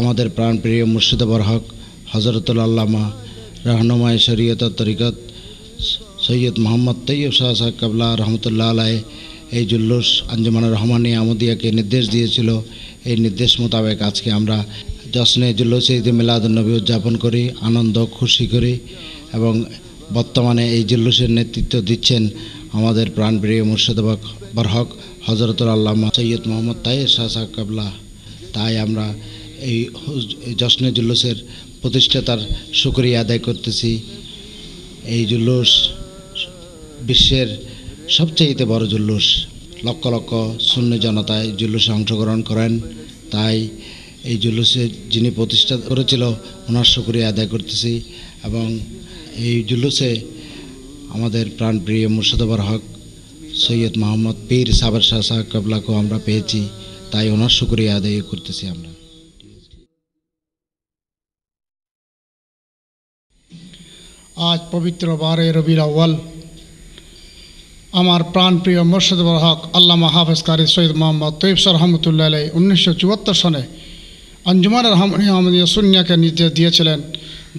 আমাদের প্রাণপ্রিয় মুর্শিদ বরহক হজরতুল আল্লামা रहनुमाए शरीयत तरीक़त सैयद मोहम्मद तैयब शाह साहब कबला रहमतुल्लाह आलैह এই জুলুস আঞ্জুমানুর রহমানী আমদিয়াকে নির্দেশ দিয়েছিল। এই নির্দেশ মোতাবেক আজকে আমরা জশ্নে জুলুসে ঈদ মিলাদুন্নবী উদযাপন করি, আনন্দ খুশি করি এবং বর্তমানে এই জুলুসের নেতৃত্ব দিচ্ছেন আমাদের প্রাণপ্রিয় মুর্শিদ বরহক হজরতুল আল্লামা সৈয়দ মোহাম্মদ তাইয়ব শাহ সাহেব কবলা। তাই আমরা এই জশ্নে জুলুসের প্রতিষ্ঠাতার শুকরিয়া আদায় করতেছি। এই জুলুস বিশ্বের সবচেয়ে বড় জুলুস, লক্ষ লক্ষ সুন্নি জনতা এই জুলুসে অংশগ্রহণ করেন। তাই এই জুলুসে যিনি প্রতিষ্ঠা করেছিল ওনার শুকরিয়া আদায় করতেছি এবং এই জুলুসে আমাদের প্রাণপ্রিয় মুর্শিদ বরহক সৈয়দ মোহাম্মদ পীর সাবের শাহ সাহেব কবলাকেও আমরা পেয়েছি, তাই ওনার শুকরিয়া আদায় করতেছি আমরা। आज पवित्र 12 रबीउल अव्वल আমার প্রাণপ্রিয় মুর্শিদ বরহক আল্লামা হাফেজ কারি সৈয়দ মোহাম্মদ তৈয়ব শাহ রহমতুল্লাহ আলাইহ 1974 সনে আঞ্জুমান রহমানিয়া আহমদিয়া সুন্নিয়াকে নির্দেশ দিয়েছিলেন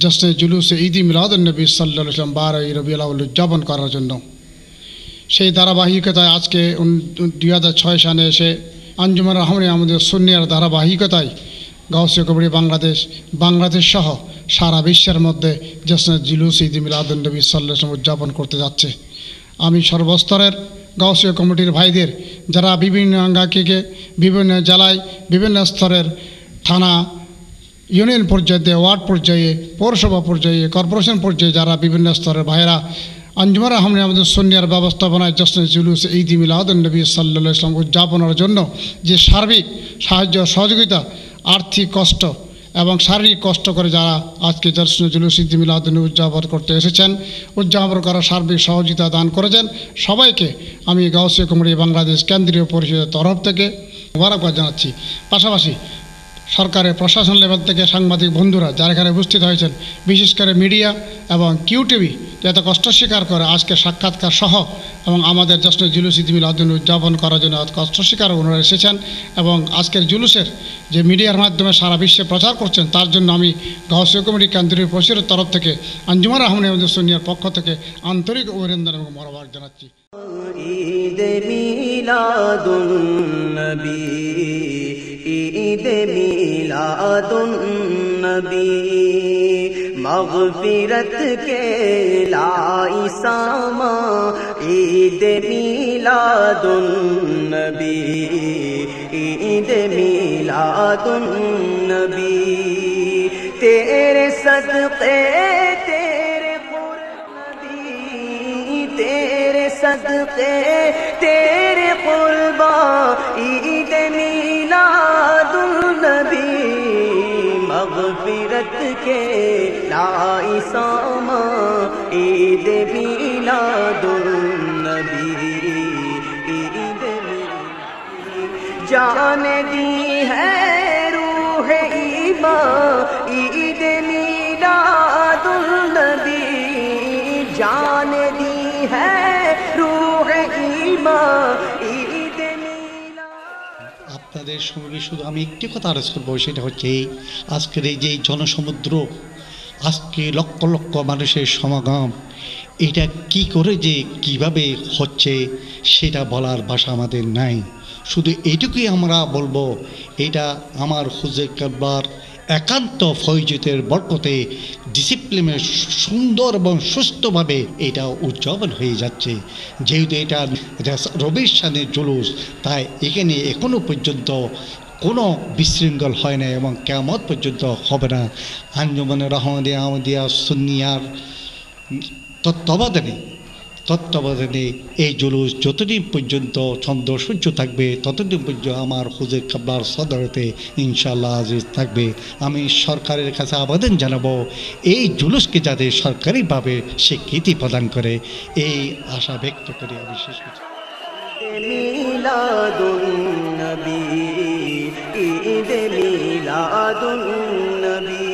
জশ্নে জুলুসে ঈদ মিলাদুন্নবী সাল্লাল্লাহু আলাইহি ওয়াসাল্লাম 12 রবিউল আউয়াল উদযাপন করার জন্য। সেই ধারাবাহিকতায় আজকে 2006 সালে এসে আঞ্জুমান রহমানিয়া আহমদিয়া সুন্নিয়ার ধারাবাহিকতায় গাউসিয়া কমিটি বাংলাদেশ সহ সারা বিশ্বের মধ্যে জশ্নে জুলুস ঈদ মিলাদুন্নবী সাল্লাল্লাহু আলাইহি ওয়াসাল্লাম উদযাপন করতে যাচ্ছে। আমি সর্বস্তরের গাউসিয়া কমিটির ভাইদের যারা বিভিন্ন অঙ্গাঙ্গিকে বিভিন্ন জেলায় বিভিন্ন স্তরের থানা ইউনিয়ন পর্যায়ে ওয়ার্ড পর্যায়ে পৌরসভা পর্যায়ে কর্পোরেশন পর্যায়ে যারা বিভিন্ন স্তরের ভাইরা আঞ্জুমান রহমানিয়া আহমদিয়া সুন্নিয়ার ব্যবস্থাপনায় জশ্নে জুলুস ঈদ মিলাদুন্নবী সাল্লাল্লাহু আলাইহি ওয়াসাল্লাম উদযাপনের জন্য যে সার্বিক সাহায্য সহযোগিতা, আর্থিক কষ্ট এবং শারীরিক কষ্ট করে যারা আজকে জশ্নে জুলুস ঈদ মিলাদুন্নবী উদযাপন করতে এসেছেন, উদযাপন করার সার্বিক সহযোগিতা দান করেছেন, সবাইকে আমি গাউসিয়া কমিটি বাংলাদেশ কেন্দ্রীয় পরিষদের তরফ থেকে মোবারকবাদ জানাচ্ছি। পাশাপাশি সরকারের প্রশাসন লেভেল থেকে সাংবাদিক বন্ধুরা যারা এখানে উপস্থিত হয়েছেন, বিশেষ করে মিডিয়া এবং কিউটিভি যাতে কষ্ট স্বীকার করে আজকে সাক্ষাৎকার সহ এবং আমাদের জশ্নে জুলুস ঈদ মিলাদুন্নবী উদযাপন করার জন্য কষ্ট স্বীকার ওনারা এসেছেন এবং আজকের জুলুসের যে মিডিয়ার মাধ্যমে সারা বিশ্বে প্রচার করছেন তার জন্য আমি গাউসিয়া কমিটি কেন্দ্রীয় পরিষদের তরফ থেকে আঞ্জুমান রহমানিয়া আহমদিয়া সুন্নিয়ার পক্ষ থেকে আন্তরিক অভিনন্দন এবং মোবারকবাদ জানাচ্ছি। ঈদ মিলাদুন্নবী ঈদ মিলাদুন্নবী मग़फ़िरत के लाइसामा ईद मिलादुन्नबी ईद मिलादुन्नबी तेरे सदक़े तेरे क़ुर्बी तेरे सदक़े तेरे क़ुर्बा ईद मिलादुन्नबी मग़फ़िरत के लाइसामा ईद मिलादुन्नबी ईद जान दी है रूह ईमान ईद मिलादुन्नबी जान दी है रूह ईमान ईद मिलाद। আপনাদের সঙ্গে শুধু আমি একটি কথা আলোচনা করবো, সেটা হচ্ছে আজকের এই যে জনসমুদ্র, আজকে লক্ষ লক্ষ মানুষের সমাগম, এটা কি করে যে কিভাবে হচ্ছে সেটা বলার ভাষা আমাদের নাই। শুধু এইটুকুই আমরা বলবো, এটা আমার হুজুর কেবলার একান্ত ফয়জতের বরকতে ডিসিপ্লিনে সুন্দর এবং সুস্থভাবে এটা উদযাপন হয়ে যাচ্ছে। যেহেতু এটা রবির শানের জুলুস, তাই এখানে এখনও পর্যন্ত কোনো বিশৃঙ্খল হয় না এবং কিয়ামত পর্যন্ত হবে না। আঞ্জুমান রহমানিয়া আহমদিয়া সুন্নিয়ার তত্ত্বাবধানে এই জুলুস যতদিন পর্যন্ত চন্দ্র সূর্য থাকবে ততদিন পর্যন্ত আমার হুজুর কেবলার সদরতে ইনশাআল্লাহ আজিজ থাকবে। আমি সরকারের কাছে আবেদন জানাবো এই জুলুসকে যাতে সরকারিভাবে স্বীকৃতি প্রদান করে, এই আশা ব্যক্ত করে আমি শেষ করছি। মিলাদুন্নবী ঈদ মিলাদুন্নবী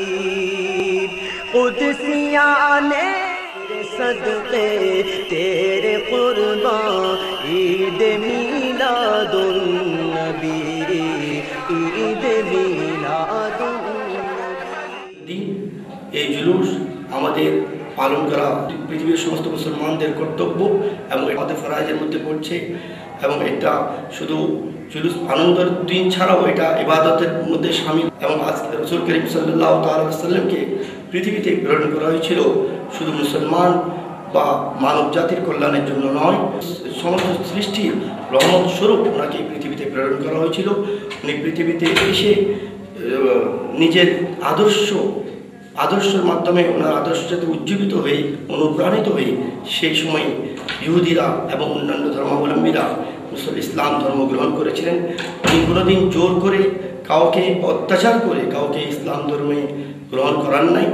কুদসিয়ানে सदक़े तेरे क़ुर्बा ईद मिलादुन्नबी ईद পালন করা পৃথিবীর সমস্ত মুসলমানদের কর্তব্য এবং আমাদের ফরাইজের মধ্যে পড়ছে। এবং এটা শুধু জুলুস আনন্দের দিন ছাড়াও এটা ইবাদতের মধ্যে শামিল। এবং আজকে রাসূল করিম সাল্লাল্লাহু তাআলা আলাইহি ওয়াসাল্লামকে পৃথিবীতে প্রেরণ করা হয়েছিল শুধু মুসলমান বা মানব জাতির কল্যাণের জন্য নয়, সমস্ত সৃষ্টির রহমত স্বরূপ ওনাকে পৃথিবীতে প্রেরণ করা হয়েছিল। উনি পৃথিবীতে এসে নিজের আদর্শের মাধ্যমে ওনার আদর্শ যাতে উজ্জীবিত হয়ে অনুপ্রাণিত হয়ে সেই সময় ইহুদিরা এবং অন্যান্য ধর্মাবলম্বীরা ইসলাম ধর্ম গ্রহণ করেছিলেন। উনি কোনোদিন জোর করে কাউকে অত্যাচার করে কাউকে ইসলাম ধর্মে গ্রহণ করার নাই।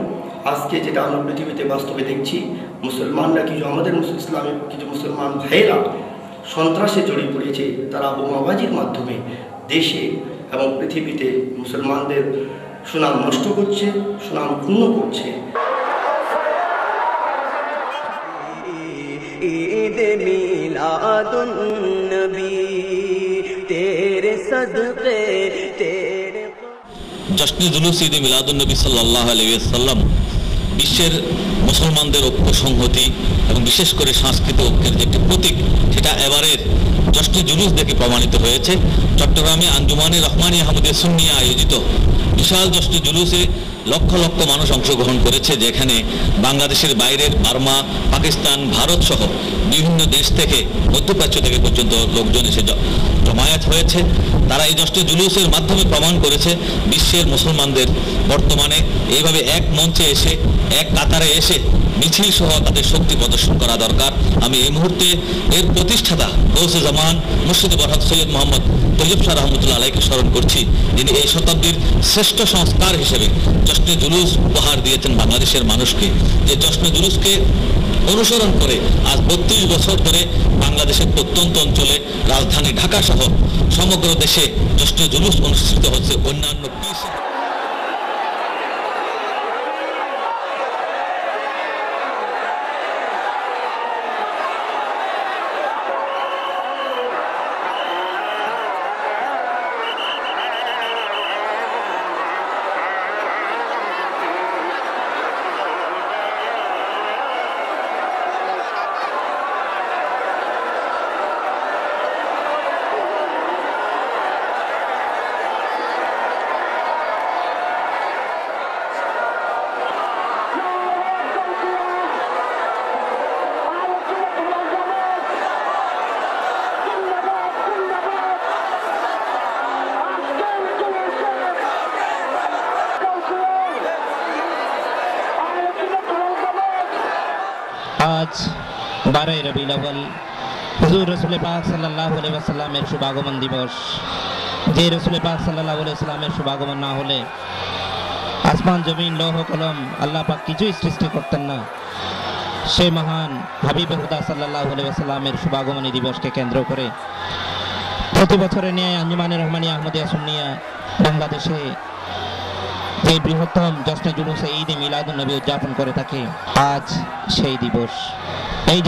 আজকে যেটা আমরা পৃথিবীতে বাস্তবে দেখছি, মুসলমানরা আমাদের ইসলামের কিছু মুসলমান ভাইয়েরা সন্ত্রাসে জড়িয়ে পড়েছে। তারা বোমাবাজির মাধ্যমে দেশে এবং পৃথিবীতে মুসলমানদের সুনাম নষ্ট করছে, সুনাম ক্ষুণ্ণ করছে। ঈদ মিলাদুন নবী তেরে সদকে তেরে। জশ্নে জুলুস ঈদ মিলাদুন নবী সাল্লাল্লাহু আলাইহি ওয়াসাল্লাম বিশ্বের মুসলমানদের ঐক্য সংহতি এবং বিশেষ করে সাংস্কৃতিক ঐক্যের যে একটি প্রতীক, সেটা এবারের জশ্নে জুলুস দেখে প্রমাণিত হয়েছে। চট্টগ্রামে আঞ্জুমানে রহমানী আহমদিয়া সুন্নিয়া আয়োজিত বিশাল জশ্নে জুলুসে লক্ষ লক্ষ মানুষ অংশগ্রহণ করেছে, যেখানে বাংলাদেশের বাইরের বার্মা, পাকিস্তান, ভারত সহ বিভিন্ন দেশ থেকে মধ্যপ্রাচ্য থেকে পর্যন্ত লোকজন এসে জমায়েত হয়েছে। তারা এই জশ্নে জুলুসের মাধ্যমে প্রমাণ করেছে বিশ্বের মুসলমানদের বর্তমানে এইভাবে এক মঞ্চে এসে, এক কাতারে এসে মিছিল সহ তাদের শক্তি প্রদর্শন করা দরকার। আমি এই মুহূর্তে এর প্রতিষ্ঠাতা গৌসে জামান মুর্শিদ বরহক সৈয়দ মোহাম্মদ তৈয়ব শাহ রহমতুল্লাহ আলাইকে স্মরণ করছি, যিনি এই শতাব্দীর শ্রেষ্ঠ সংস্কার হিসেবে জশ্নে জুলুস উপহার দিয়েছেন বাংলাদেশের মানুষকে। যে জশ্নে জুলুসকে অনুসরণ করে আজ 32 বছর ধরে বাংলাদেশের প্রত্যন্ত অঞ্চলে, রাজধানী ঢাকা সহ সমগ্র দেশে জশ্নে জুলুস অনুষ্ঠিত হচ্ছে। অন্যান্য आज 12 रबीउल अव्वल हुजूर रसूल पाक सल्लल्लाहु अलैहि वसल्लमेर शुभागमन दिवस। जे रसूल पाक सल्लल्लाहु अलैहि वसल्लमेर शुभागमन ना होले आसमान जमीन लौह कलम आल्लाह पाक किछुई सृष्टि करतेन ना। से महान हाबिब खुदा सल्लल्लाहु अलैहि वसल्लमेर शुभागमनी दिवसके केंद्र करे प्रति बछरेर न्याय आंजुमाने रहमानी आहमदिया सुन्निया बांग्लादेशे যে বৃহত্তম জশ্নে জুলুসে ঈদ মিলাদুন নবী উদযাপন করে থাকে। আজ সেই দিবস। এই